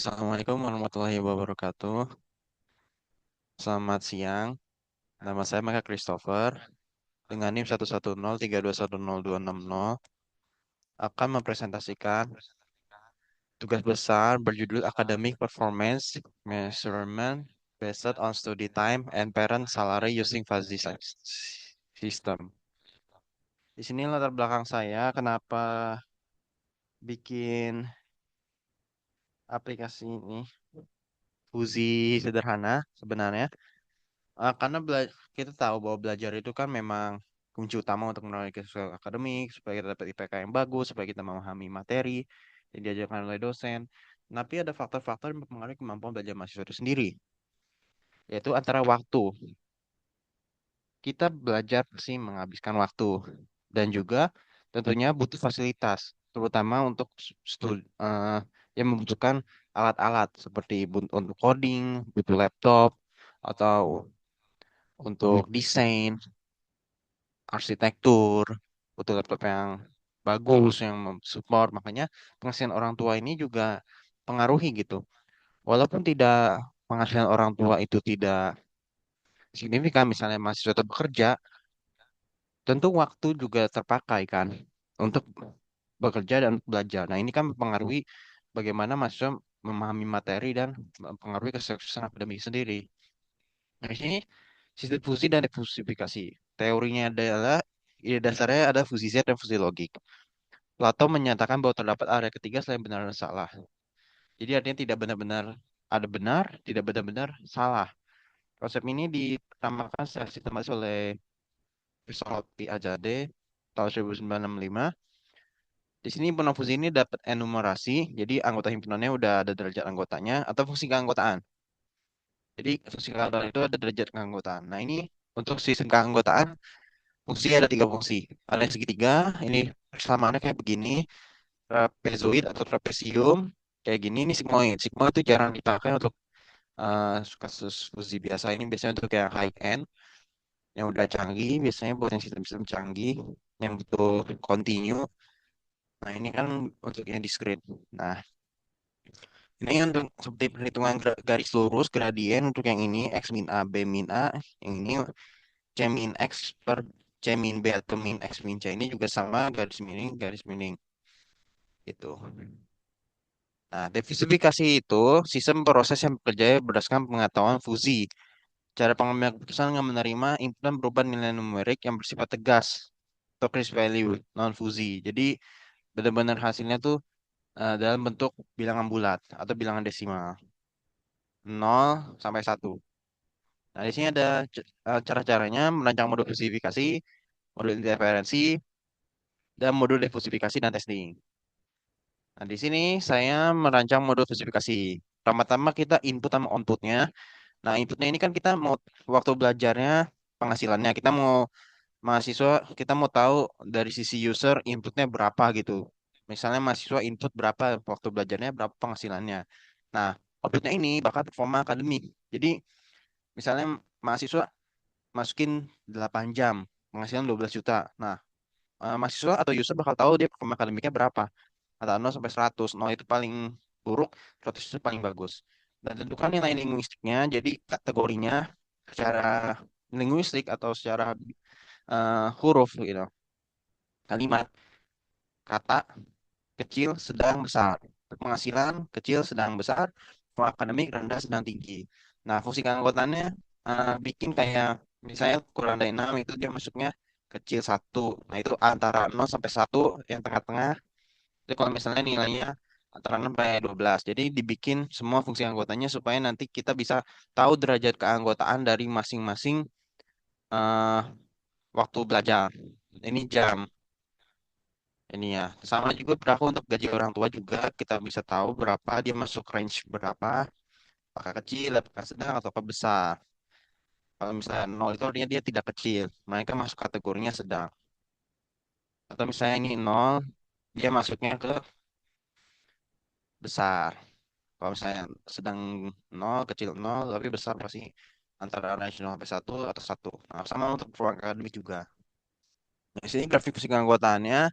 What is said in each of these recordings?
Assalamualaikum warahmatullahi wabarakatuh. Selamat siang. Nama saya Maka Christopher. Dengan NIM 11032102260 akan mempresentasikan tugas besar berjudul Academic Performance Measurement Based on Study Time and Parent Salary Using Fuzzy System. Di sini latar belakang saya kenapa bikin aplikasi ini Fuzzy sederhana sebenarnya. Karena kita tahu bahwa belajar itu kan memang kunci utama untuk menarik kesuksesan akademik, supaya kita dapat IPK yang bagus, supaya kita memahami materi yang diajarkan oleh dosen. Tapi ada faktor-faktor yang mempengaruhi kemampuan belajar mahasiswa itu sendiri, yaitu antara waktu. Kita belajar pasti menghabiskan waktu, dan juga tentunya butuh fasilitas, terutama untuk yang membutuhkan alat-alat seperti untuk coding, butuh laptop, atau untuk desain arsitektur, butuh laptop yang bagus, yang support. Makanya penghasilan orang tua ini juga pengaruhi gitu. Walaupun tidak penghasilan orang tua itu tidak signifikan, misalnya mahasiswa itu bekerja, tentu waktu juga terpakai kan untuk bekerja dan belajar. Nah, ini kan mempengaruhi bagaimana mahasiswa memahami materi dan mempengaruhi kesuksesan akademik sendiri. Nah, di sini sistem fusi dan diversifikasi. Teorinya adalah ide dasarnya ada fusi Z dan fusi logik. Plato menyatakan bahwa terdapat area ketiga selain benar dan salah. Jadi artinya tidak benar-benar ada benar, tidak benar-benar salah. Konsep ini ditamakan secara sistematis oleh Profesor P. Ajade tahun 1965. Di sini himpunan fusi ini dapat enumerasi, jadi anggota himpunannya udah ada derajat anggotanya atau fungsi keanggotaan. Jadi fungsi keanggotaan itu ada derajat keanggotaan. Nah, ini untuk sistem keanggotaan fungsi ada tiga fungsi. Ada yang segitiga, ini persamaannya kayak begini, trapezoid atau trapesium kayak gini. Ini sigmoid. Sigmoid itu jarang dipakai untuk kasus fusi biasa. Ini biasanya untuk yang high end yang udah canggih, biasanya buat yang sistem-sistem canggih yang butuh continue. Nah, ini kan untuk yang discrete. Nah, ini untuk seperti perhitungan garis lurus gradien untuk yang ini x min a b min a, yang ini c min x per c min b atau min x min c, ini juga sama garis miring itu. Nah, diversifikasi itu sistem proses yang bekerja berdasarkan pengetahuan fusi. Cara pengambilan keputusan yang menerima inputan berupa nilai numerik yang bersifat tegas atau case value non fusi. Jadi benar-benar hasilnya tuh dalam bentuk bilangan bulat atau bilangan desimal 0 sampai 1. Nah, di sini ada cara-caranya merancang modul fusifikasi, modul interferensi, dan modul defusifikasi dan testing. Nah, di sini saya merancang modul fusifikasi. Pertama-tama kita input sama outputnya. Nah, inputnya ini kan kita mau waktu belajarnya, penghasilannya. Kita mau mahasiswa, kita mau tahu dari sisi user inputnya berapa gitu. Misalnya mahasiswa input berapa waktu belajarnya, berapa penghasilannya. Nah, outputnya ini bakal performa akademik. Jadi, misalnya mahasiswa masukin 8 jam, penghasilan 12 juta. Nah, mahasiswa atau user bakal tahu dia performa akademiknya berapa. Antara 0 sampai 100. 0 itu paling buruk, 100 itu paling bagus. Dan tentukan nilai linguistiknya, jadi kategorinya secara linguistik atau secara huruf gitu. Kalimat, kata, kecil, sedang, besar. Penghasilan, kecil, sedang, besar. Akademik, rendah, sedang, tinggi. Nah, fungsi keanggotaannya bikin kayak, misalnya kurang dari 6 itu dia masuknya kecil satu. Nah, itu antara 0 sampai 1 yang tengah-tengah. Jadi kalau misalnya nilainya antara 6 sampai 12. Jadi dibikin semua fungsi anggotanya supaya nanti kita bisa tahu derajat keanggotaan dari masing-masing eh, waktu belajar. Ini jam. Ini ya, sama juga berlaku untuk gaji orang tua juga kita bisa tahu berapa dia masuk range berapa, apakah kecil, apakah sedang, atau apakah besar. Kalau misalnya 0 itu artinya dia tidak kecil, mereka masuk kategorinya sedang. Atau misalnya ini 0, dia masuknya ke besar. Kalau misalnya sedang 0, kecil 0, tapi besar pasti antara range 0 sampai 1 atau 1. Nah, sama untuk peluang akademik juga. Nah, di sini grafik fisik keanggotaannya,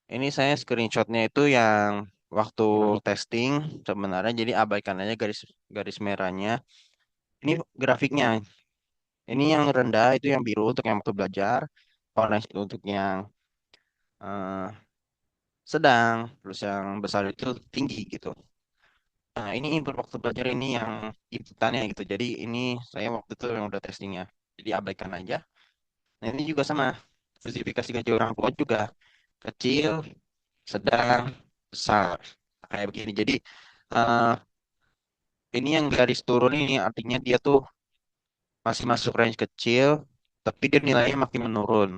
ini saya screenshotnya itu yang waktu testing sebenarnya jadi abaikan aja garis garis merahnya. Ini grafiknya. Ini yang rendah itu yang biru untuk yang waktu belajar, orange itu untuk yang eh, sedang, terus yang besar itu tinggi gitu. Nah, ini input waktu belajar ini yang inputannya gitu. Jadi ini saya waktu itu yang udah testingnya. Jadi abaikan aja. Nah, ini juga sama. Spesifikasi gaji orang tua juga kecil, sedang, besar. Kayak begini. Jadi eh, ini yang garis turun ini artinya dia tuh masih masuk range kecil, tapi dia nilainya makin menurun.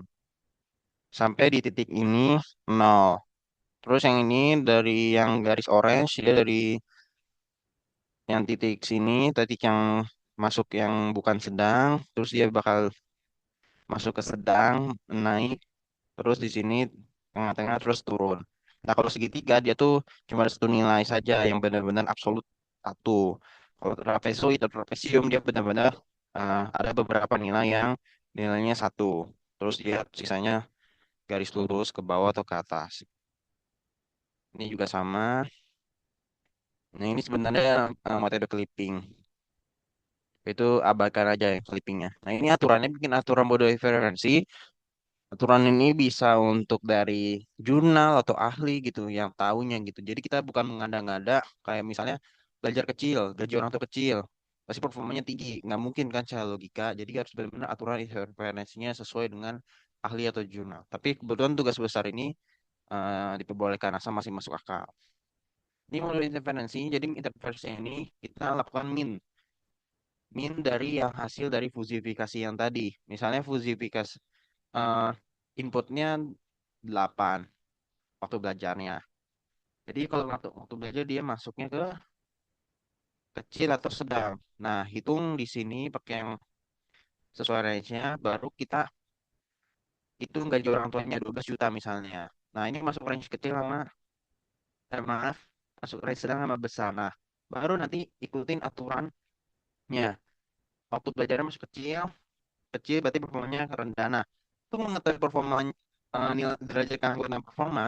Sampai di titik ini nol. Terus yang ini dari yang garis orange dia dari yang titik sini, titik yang masuk yang bukan sedang, terus dia bakal masuk ke sedang, naik, terus di sini tengah-tengah terus turun. Nah kalau segitiga dia tuh cuma ada satu nilai saja yang benar-benar absolut satu. Kalau trapezoid atau trapesium dia benar-benar ada beberapa nilai yang nilainya satu. Terus dia sisanya garis lurus ke bawah atau ke atas. Ini juga sama. Nah ini sebenarnya metode clipping. Itu abaikan aja ya clippingnya. Nah ini aturannya bikin aturan model referensi. Aturan ini bisa untuk dari jurnal atau ahli gitu yang tahunya gitu. Jadi kita bukan mengada-ngada kayak misalnya belajar kecil, gaji orang tua kecil, pasti performanya tinggi. Nggak mungkin kan secara logika. Jadi harus benar-benar aturan referensinya sesuai dengan ahli atau jurnal. Tapi kebetulan tugas besar ini diperbolehkan asal masih masuk akal. Ini model interferensi, jadi interferensi ini kita lakukan min dari yang hasil dari fusifikasi yang tadi. Misalnya fusifikasi eh, inputnya 8 waktu belajarnya. Jadi kalau waktu belajar dia masuknya ke kecil atau sedang. Nah, hitung di sini pakai yang sesuai range-nya, baru kita hitung gaji orang tuanya 12 juta misalnya. Nah, ini masuk range kecil sama, maaf, masuk range sedang sama besar. Nah, baru nanti ikutin aturannya. Waktu belajarnya masuk kecil, kecil berarti performanya rendah. Nah, untuk mengetahui performa nilai derajat keanggotaan performa,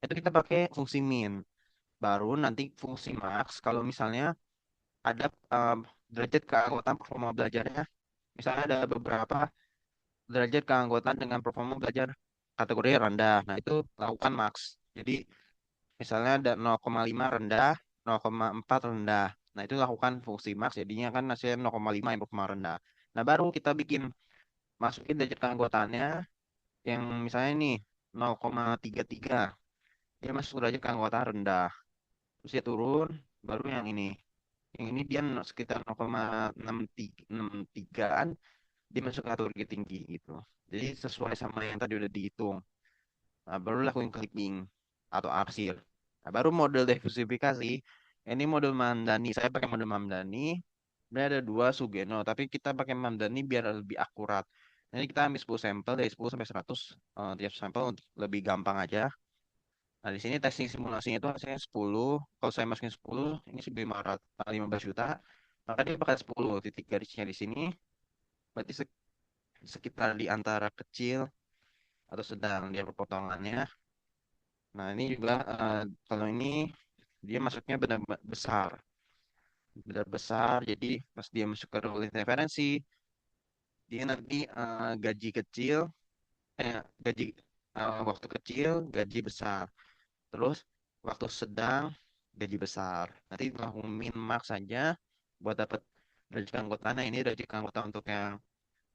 itu kita pakai fungsi min. Baru nanti fungsi max kalau misalnya ada derajat keanggotaan performa belajarnya, misalnya ada beberapa derajat keanggotaan dengan performa belajar kategori rendah. Nah, itu lakukan max. Jadi, misalnya ada 0,5 rendah, 0,4 rendah. Nah, itu lakukan fungsi max, jadinya kan hasilnya 0,5 yang performa rendah. Nah, baru kita bikin masukin derajat keanggotaannya yang misalnya ini 0,33 dia masuk derajat keanggotaan rendah terus dia turun baru yang ini dia sekitar 0,63an dia masuk kategori tinggi gitu jadi sesuai sama yang tadi udah dihitung. Nah, baru lakuin clipping atau arsir. Nah, baru model diversifikasi ini model Mamdani saya pakai model Mamdani. Sebenarnya ada dua Sugeno, tapi kita pakai Mamdani biar lebih akurat. Jadi kita ambil 10 sampel dari 10 sampai 100 tiap sampel untuk lebih gampang aja. Nah, di sini testing simulasinya itu hasilnya 10. Kalau saya masukin 10, ini 15 juta. Maka dia pakai 10 titik garisnya di sini. Berarti sekitar di antara kecil atau sedang dia perpotongannya. Nah, ini juga kalau ini dia masuknya benar besar. Benar besar. Jadi pas dia masuk ke rule referensi, dia nanti gaji kecil, gaji waktu kecil, gaji besar. Terus waktu sedang gaji besar. Nanti langsung min max saja buat dapat gaji keanggotaan. Nah, ini gaji keanggotaan untuk yang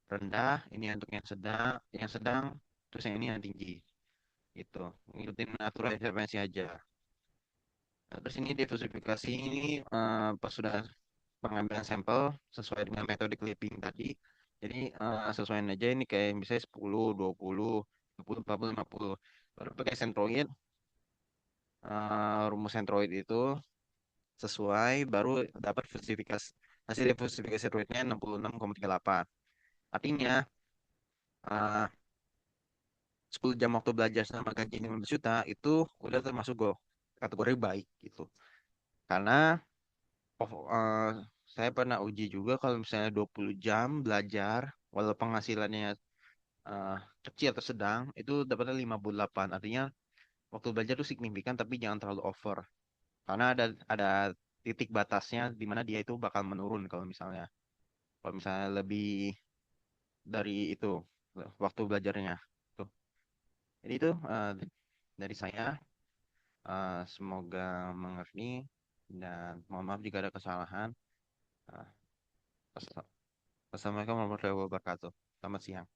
rendah, ini untuk yang sedang, terus yang ini yang tinggi. Itu ngikutin aturan intervensi aja. Nah, terus ini diversifikasi ini pas sudah pengambilan sampel sesuai dengan metode clipping tadi. Jadi sesuaiin aja ini kayak misalnya 10, 20, 30, 40, 50. Baru pakai centroid, rumus centroid itu sesuai baru dapat falsifikasi hasil falsifikasi rate-nya 66,38. Artinya eh, 10 jam waktu belajar sama gaji 15 juta itu udah termasuk go kategori baik gitu. Karena eh, saya pernah uji juga kalau misalnya 20 jam belajar walau penghasilannya eh, kecil atau sedang itu dapatnya 58. Artinya waktu belajar itu signifikan tapi jangan terlalu over. Karena ada titik batasnya di mana dia itu bakal menurun kalau misalnya lebih dari itu waktu belajarnya. Tuh. Jadi itu dari saya. Semoga mengerti dan mohon maaf jika ada kesalahan. Uh, Assalamualaikum warahmatullahi wabarakatuh. Selamat siang.